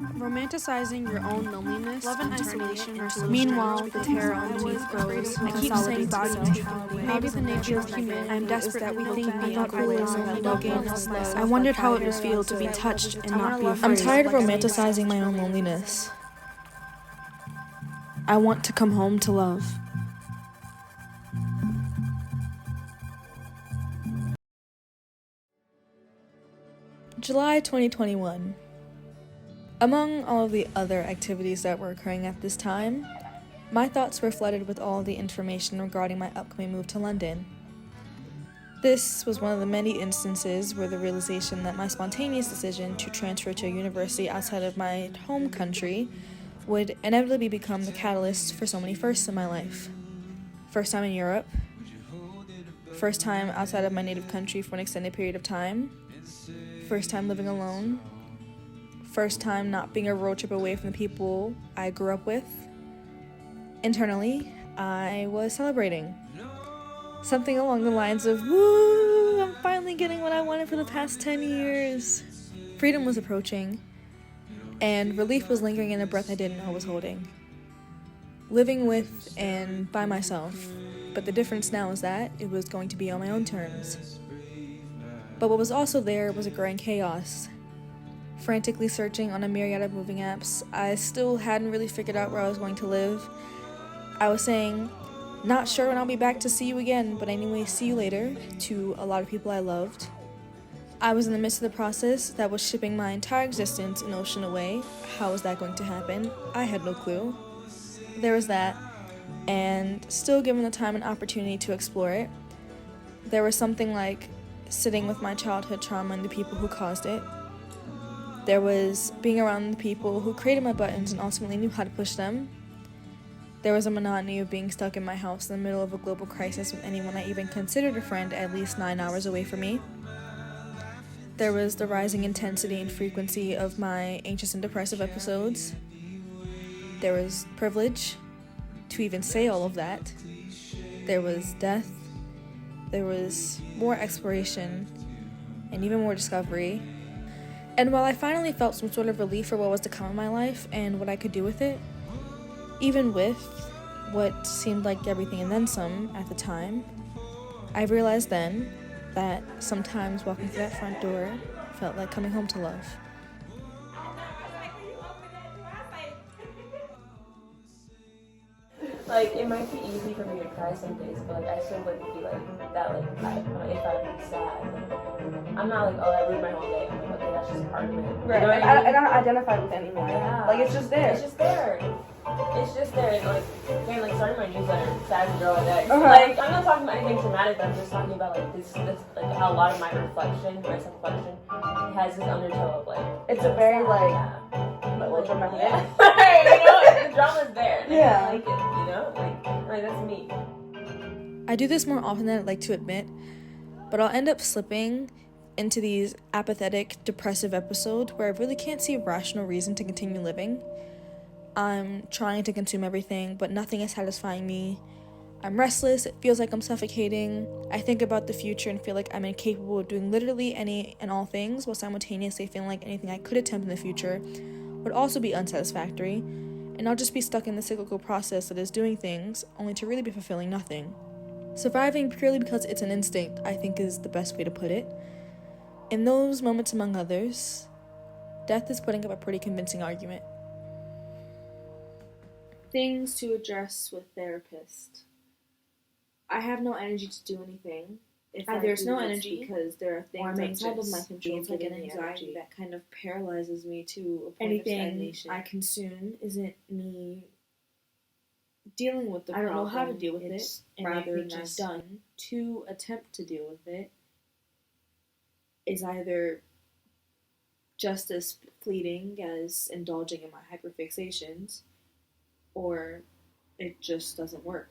Romanticizing your own loneliness, love and isolation are so Meanwhile, strange the because terror I underneath was grows afraid and I keep saying consolidates body itself. takeover. Maybe the nature of humanity I'm desperate that we to think be we are always lonely, looking. love. I wondered how it would feel to be touched and not be afraid. I'm tired of romanticizing my own loneliness. I want to come home to love. July 2021. Among all of the other activities that were occurring at this time, my thoughts were flooded with all the information regarding my upcoming move to London. This was one of the many instances where the realization that my spontaneous decision to transfer to a university outside of my home country would inevitably become the catalyst for so many firsts in my life. First time in Europe, first time outside of my native country for an extended period of time, first time living alone, first time not being a road trip away from the people I grew up with. Internally, I was celebrating. Something along the lines of, woo, I'm finally getting what I wanted for the past 10 years. Freedom was approaching, and relief was lingering in a breath I didn't know I was holding. Living with and by myself, but the difference now is that it was going to be on my own terms. But what was also there was a growing chaos. Frantically searching on a myriad of moving apps, I still hadn't really figured out where I was going to live. I was saying, not sure when I'll be back to see you again, but anyway, see you later, to a lot of people I loved. I was in the midst of the process that was shipping my entire existence an ocean away. How was that going to happen? I had no clue. There was that, and still given the time and opportunity to explore it, there was something like sitting with my childhood trauma and the people who caused it. There was being around the people who created my buttons and ultimately knew how to push them. There was a monotony of being stuck in my house in the middle of a global crisis with anyone I even considered a friend at least 9 hours away from me. There was the rising intensity and frequency of my anxious and depressive episodes. There was privilege to even say all of that. There was death. There was more exploration and even more discovery. And while I finally felt some sort of relief for what was to come in my life and what I could do with it, even with what seemed like everything and then some at the time, I realized then that sometimes walking through that front door felt like coming home to love. Like, it might be easy for me to cry some days, but like I still wouldn't be like that. Like, if I'm sad, I'm not like, oh, I ruined my whole day. I'm like, okay, that's just part of it. Right, You know like, what I mean? I don't identify with anymore. Yeah. Like, it's just there. It's just there. It's just there. And like, again, like starting my newsletter, sad girl a day. Uh-huh. Like, I'm not talking about anything traumatic. I'm just talking about like this, like how a lot of my reflection, my self-reflection, has this undertow of like. It's a very like, Yeah. little dramatic. Yeah. You know, the drama's there. Like, Yeah. I like it. You know, like that's me. I do this more often than I'd like to admit, but I'll end up slipping into these apathetic, depressive episodes where I really can't see a rational reason to continue living. I'm trying to consume everything, but nothing is satisfying me. I'm restless, it feels like I'm suffocating. I think about the future and feel like I'm incapable of doing literally any and all things, while simultaneously feeling like anything I could attempt in the future would also be unsatisfactory, and I'll just be stuck in the cyclical process that is doing things, only to really be fulfilling nothing. Surviving purely because it's an instinct, I think, is the best way to put it. In those moments, among others, death is putting up a pretty convincing argument. Things to address with therapist. I have no energy to do anything. There's no energy because there are things outside of my control. It's like an anxiety that kind of paralyzes me to a point of stagnation. I consume isn't me dealing with the problem. I don't know how to deal with it. Rather, just done to attempt to deal with it is either just as fleeting as indulging in my hyperfixations, or it just doesn't work.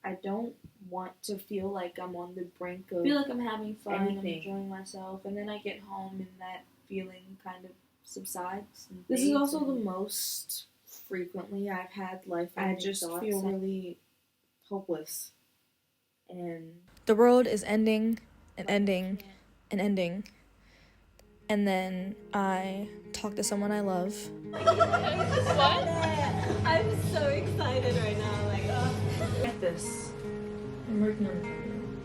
I don't want to feel like I'm on the brink of feel like I'm having fun, I'm enjoying myself, and then I get home and that feeling kind of subsides. This is also the most frequently I've had life. I just feel really hopeless. And the world is ending and ending and ending. and then I talk to someone I love. What? I'm so excited right now. Like, Get this. I'm working on it.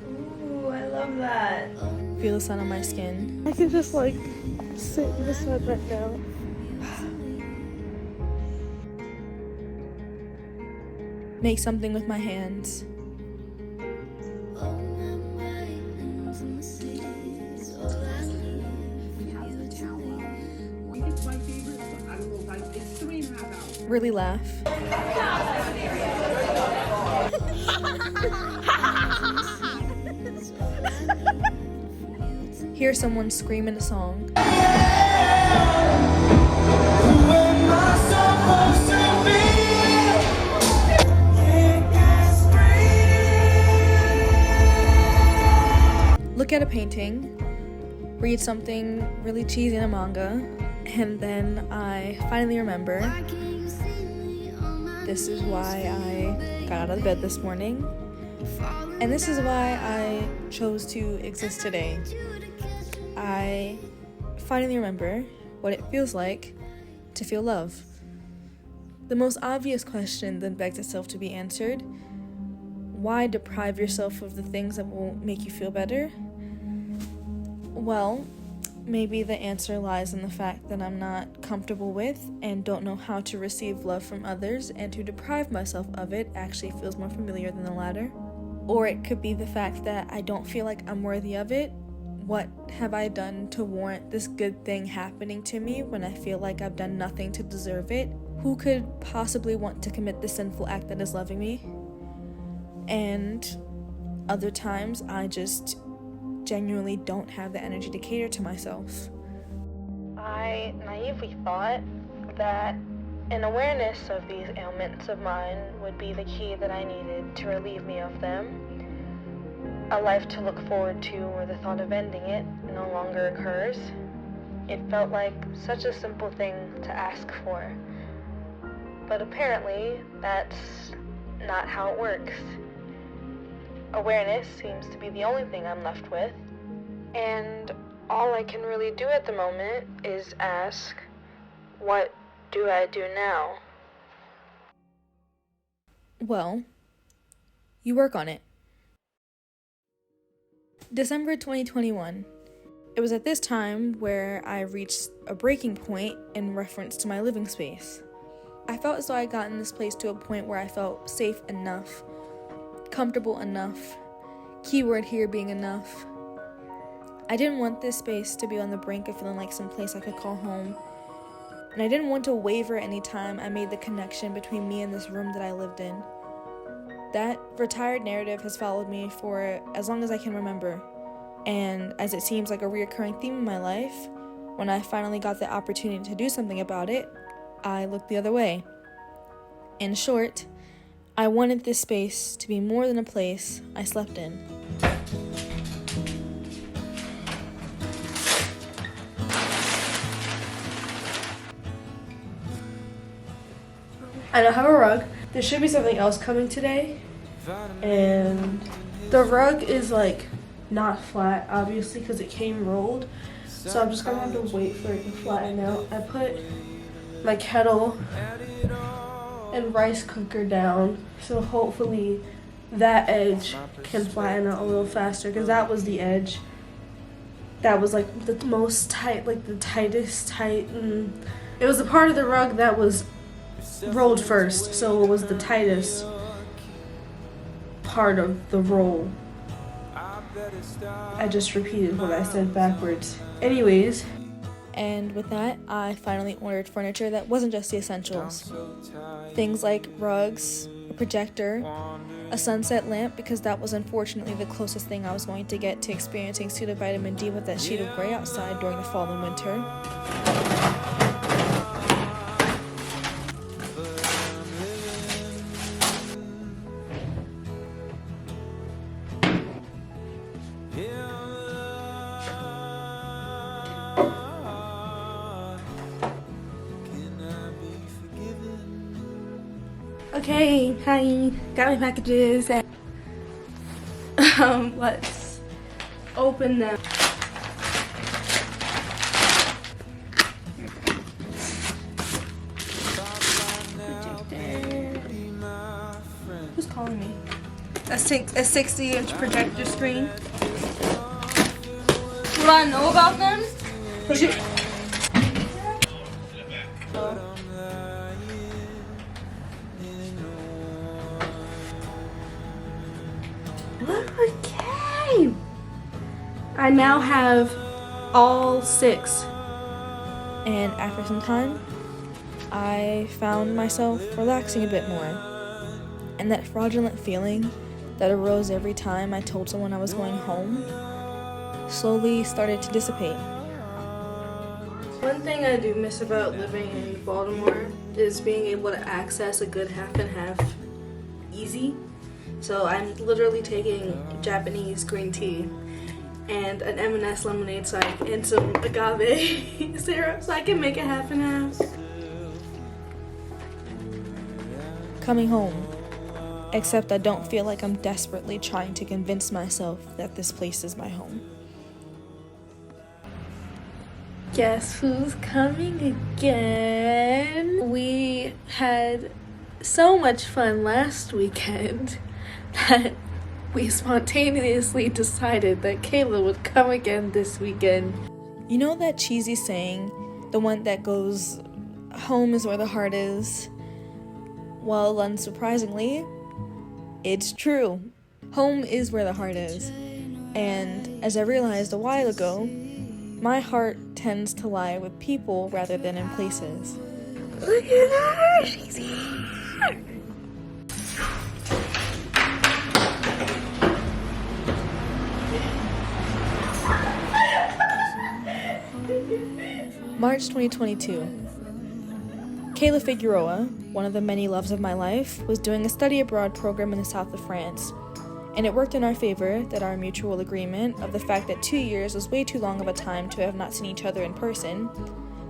Ooh, I love that. Feel the sun on my skin. I can just like sit in the sun right now. Make something with my hands. Really laugh. Hear someone screaming a song. Look at a painting, read something really cheesy in a manga, and then I finally remember this is why I got out of bed this morning, and this is why I chose to exist today. I finally remember what it feels like to feel love. The most obvious question then begs itself to be answered. Why deprive yourself of the things that will make you feel better? Well, maybe the answer lies in the fact that I'm not comfortable with and don't know how to receive love from others, and to deprive myself of it actually feels more familiar than the latter. Or it could be the fact that I don't feel like I'm worthy of it. What have I done to warrant this good thing happening to me when I feel like I've done nothing to deserve it? Who could possibly want to commit the sinful act that is loving me? And other times I just genuinely don't have the energy to cater to myself. I naively thought that an awareness of these ailments of mine would be the key that I needed to relieve me of them. A life to look forward to where the thought of ending it no longer occurs. It felt like such a simple thing to ask for. But apparently, that's not how it works. Awareness seems to be the only thing I'm left with, and all I can really do at the moment is ask, what do I do now? Well, you work on it. December 2021. It was at this time where I reached a breaking point in reference to my living space. I felt as though I had gotten this place to a point where I felt safe enough, comfortable enough, keyword here being enough. I didn't want this space to be on the brink of feeling like some place I could call home, and I didn't want to waver any time I made the connection between me and this room that I lived in. That retired narrative has followed me for as long as I can remember, and as it seems like a reoccurring theme in my life, when I finally got the opportunity to do something about it, I looked the other way. In short, I wanted this space to be more than a place I slept in. I don't have a rug. There should be something else coming today. And the rug is like not flat, obviously, because it came rolled. So I'm just gonna have to wait for it to flatten out. I put my kettle and rice cooker down, so hopefully that edge can flatten out a little faster, because that was the edge that was like the most tight, like the tightest tight, and it was the part of the rug that was rolled first, so it was the tightest part of the roll. I just repeated what I said backwards. Anyways. And with that, I finally ordered furniture that wasn't just the essentials. Things like rugs, a projector, a sunset lamp, because that was unfortunately the closest thing I was going to get to experiencing suited vitamin D with that shade of gray outside during the fall and winter. Okay, hi, got my packages, and let's open them. Who's calling me? A 60-inch projector screen. What I know about them? Look what came! I now have all 6. And after some time, I found myself relaxing a bit more. And that fraudulent feeling that arose every time I told someone I was going home slowly started to dissipate. One thing I do miss about living in Baltimore is being able to access a good half and half easy. So I'm literally taking Japanese green tea and an M&S lemonade and some agave syrup so I can make a half and half. Coming home. Except I don't feel like I'm desperately trying to convince myself that this place is my home. Guess who's coming again? We had so much fun last weekend that we spontaneously decided that Kayla would come again this weekend. You know that cheesy saying, the one that goes, home is where the heart is? Well, unsurprisingly, it's true. Home is where the heart is. And as I realized a while ago, my heart tends to lie with people rather than in places. Look at her! She's here! March 2022. Kayla Figueroa, one of the many loves of my life, was doing a study abroad program in the south of France. And it worked in our favor that our mutual agreement of the fact that 2 years was way too long of a time to have not seen each other in person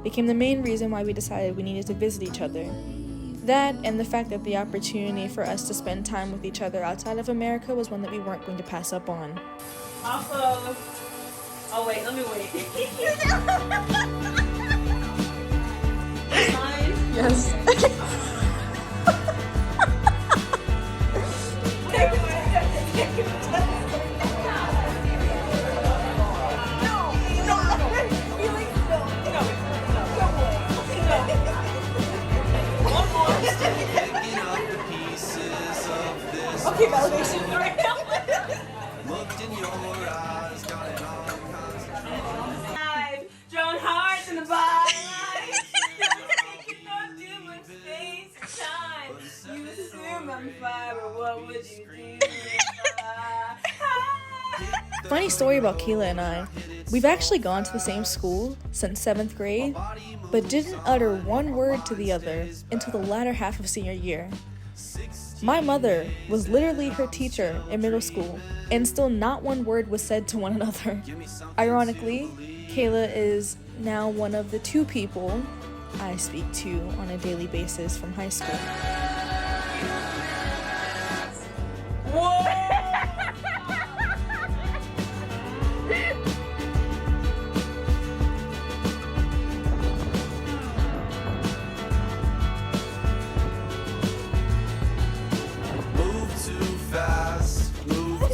became the main reason why we decided we needed to visit each other. That and the fact that the opportunity for us to spend time with each other outside of America was one that we weren't going to pass up on. Also, oh wait, let me wait. Yes. Okay, validation. Looked in your eyes, got it all concentrated. Joan Hart's in the bottom. Don't do much space time. You assume I'm fire, but what would you do? Funny story about Kayla and I. We've actually gone to the same school since 7th grade, but didn't utter one word to the other until the latter half of senior year. My mother was literally her teacher in middle school, and still not one word was said to one another. Ironically, Kayla is now one of the 2 people I speak to on a daily basis from high school.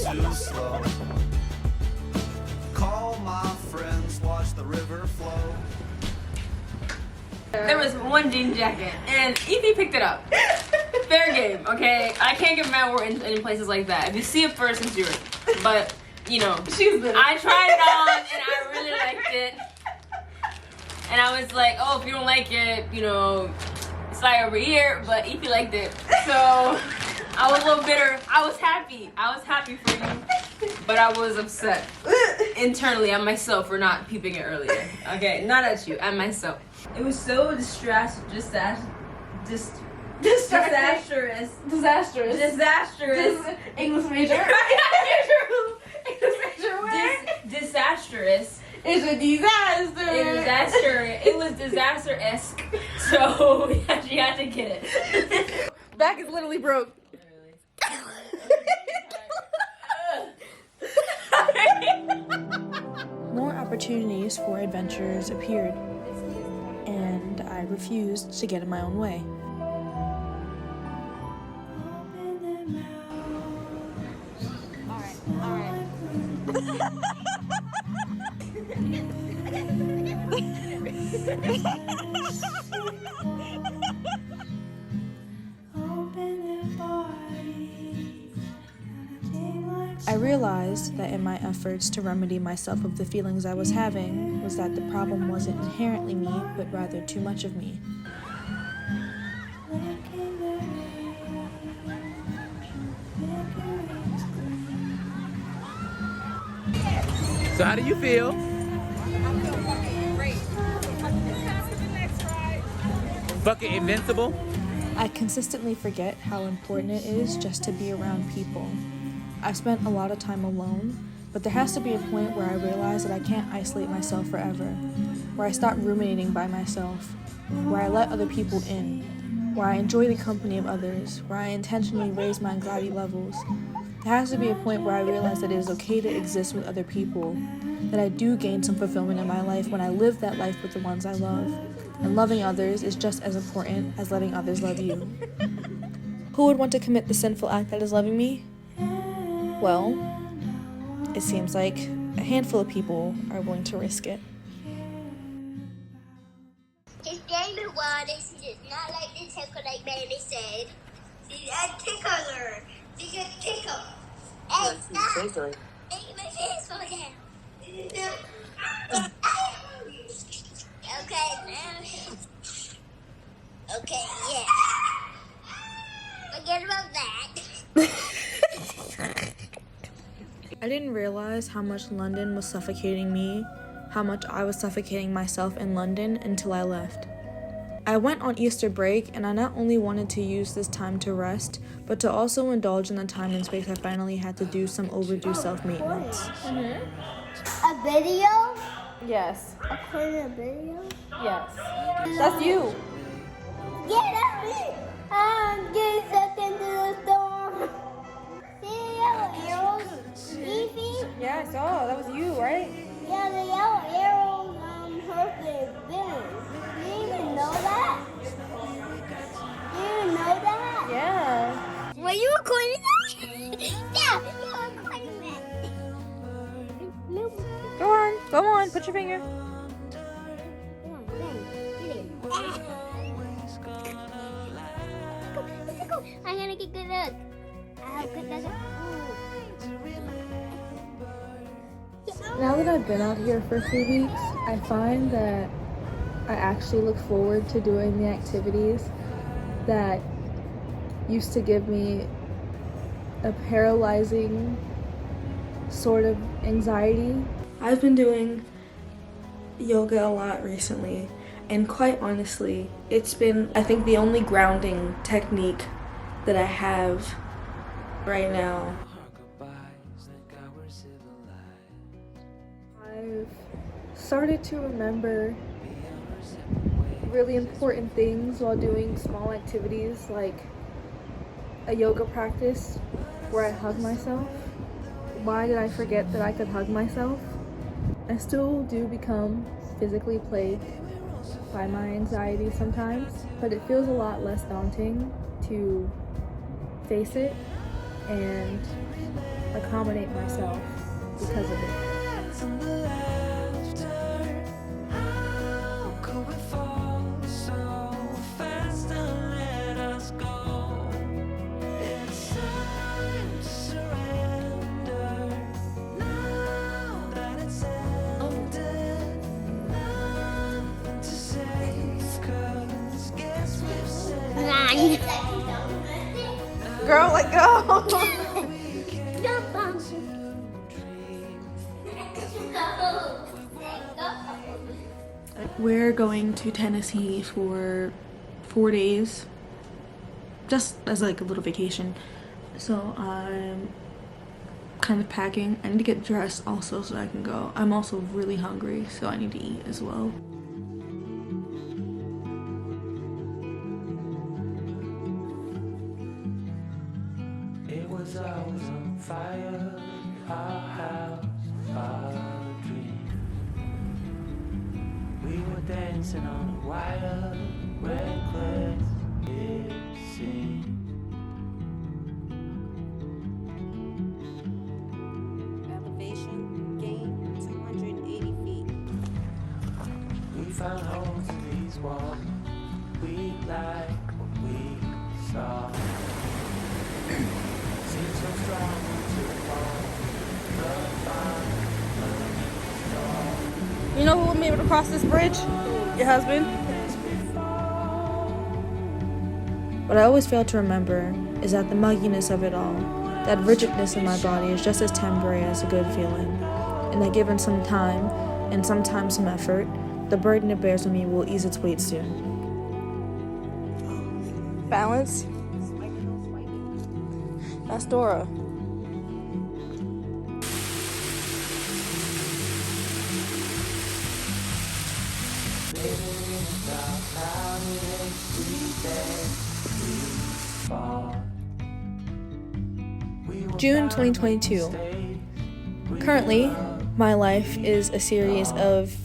Too slow. Call my friends, watch the river flow. There was one jean jacket, and Evie picked it up. Fair game, okay? I can't get mad we're in places like that. If you see it first, it's yours. But, you know, I tried it on, and I really liked it. And I was like, oh, if you don't like it, you know, slide over here. But Evie liked it. So I was a little bitter. I was happy for you, but I was upset internally at myself for not peeping it earlier. Okay, not at you, at myself. It was so disastrous. English major. English major where? Disastrous. It's a disaster. It was disaster-esque. So she had to get it. Back is literally broke. More opportunities for adventures appeared, and I refused to get in my own way. I realized that in my efforts to remedy myself of the feelings I was having was that the problem wasn't inherently me, but rather too much of me. So how do you feel? Fucking invincible? I consistently forget how important it is just to be around people. I've spent a lot of time alone, but there has to be a point where I realize that I can't isolate myself forever, where I stop ruminating by myself, where I let other people in, where I enjoy the company of others, where I intentionally raise my anxiety levels. There has to be a point where I realize that it is okay to exist with other people, that I do gain some fulfillment in my life when I live that life with the ones I love, and loving others is just as important as letting others love you. Who would want to commit the sinful act that is loving me? Well, it seems like a handful of people are willing to risk it. His name is Wallace. He does not like to tickle like Bane said. He's a tickler. He's a tickle. Hey, stop. Make my face fall down. Okay, now. Okay, yeah. Forget about that. I didn't realize how much London was suffocating me, how much I was suffocating myself in London until I left. I went on Easter break and I not only wanted to use this time to rest, but to also indulge in the time and space I finally had to do some overdue self-maintenance. A video? Yes. A video? Yes. That's you. Yeah, that's me. I'm getting sucked into the storm. See the yellow arrows, Evie? Yeah, I saw. That was you, right? Yeah, the yellow arrows hurt the bane. Do you even know that? Do you know that? Yeah. Were you recording that? Yeah, you were recording that. Go on, put your finger. Come on, bang, get it. I'm gonna get good look. Ow, good look. Now that I've been out here for 3 weeks, I find that I actually look forward to doing the activities that used to give me a paralyzing sort of anxiety. I've been doing yoga a lot recently, and quite honestly, it's been, I think, the only grounding technique that I have right now. I've started to remember really important things while doing small activities like a yoga practice where I hug myself. Why did I forget that I could hug myself? I still do become physically plagued by my anxiety sometimes, but it feels a lot less daunting to face it and accommodate myself because of it. Girl, let go. We're going to Tennessee for 4 days, just as like a little vacation. So I'm kind of packing. I need to get dressed also so I can go. I'm also really hungry, so I need to eat as well. It was always on fire, our house, our dream. We were dancing on a wire, reckless, it seemed. found holes in these walls. We like what we saw. Seems so strong to fall. You know who will be able to cross this bridge? Your husband. What I always fail to remember is that the mugginess of it all, that rigidness in my body is just as temporary as a good feeling, and that given some time, and sometimes some effort, the burden it bears on me will ease its weight soon. Balance. That's Dora. June 2022. Currently, my life is a series of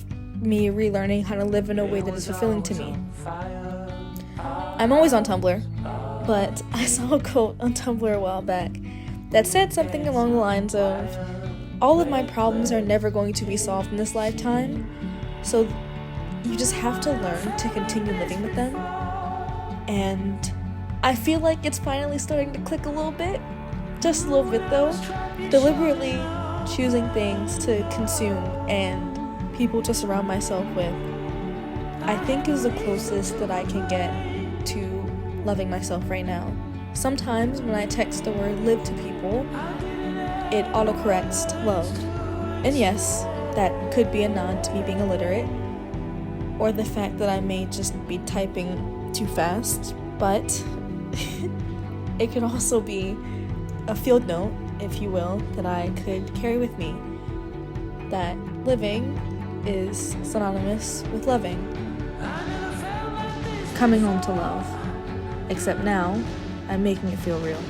me relearning how to live in a way that is fulfilling to me. I'm always on Tumblr, but I saw a quote on Tumblr a while back that said something along the lines of, all of my problems are never going to be solved in this lifetime, so you just have to learn to continue living with them. And I feel like it's finally starting to click a little bit. Just a little bit though. Deliberately choosing things to consume and people to surround myself with, I think is the closest that I can get to loving myself right now. Sometimes when I text the word live to people, it autocorrects to love. And yes, that could be a nod to me being illiterate, or the fact that I may just be typing too fast, but it could also be a field note, if you will, that I could carry with me, that living is synonymous with loving. Coming home to love, except now I'm making it feel real.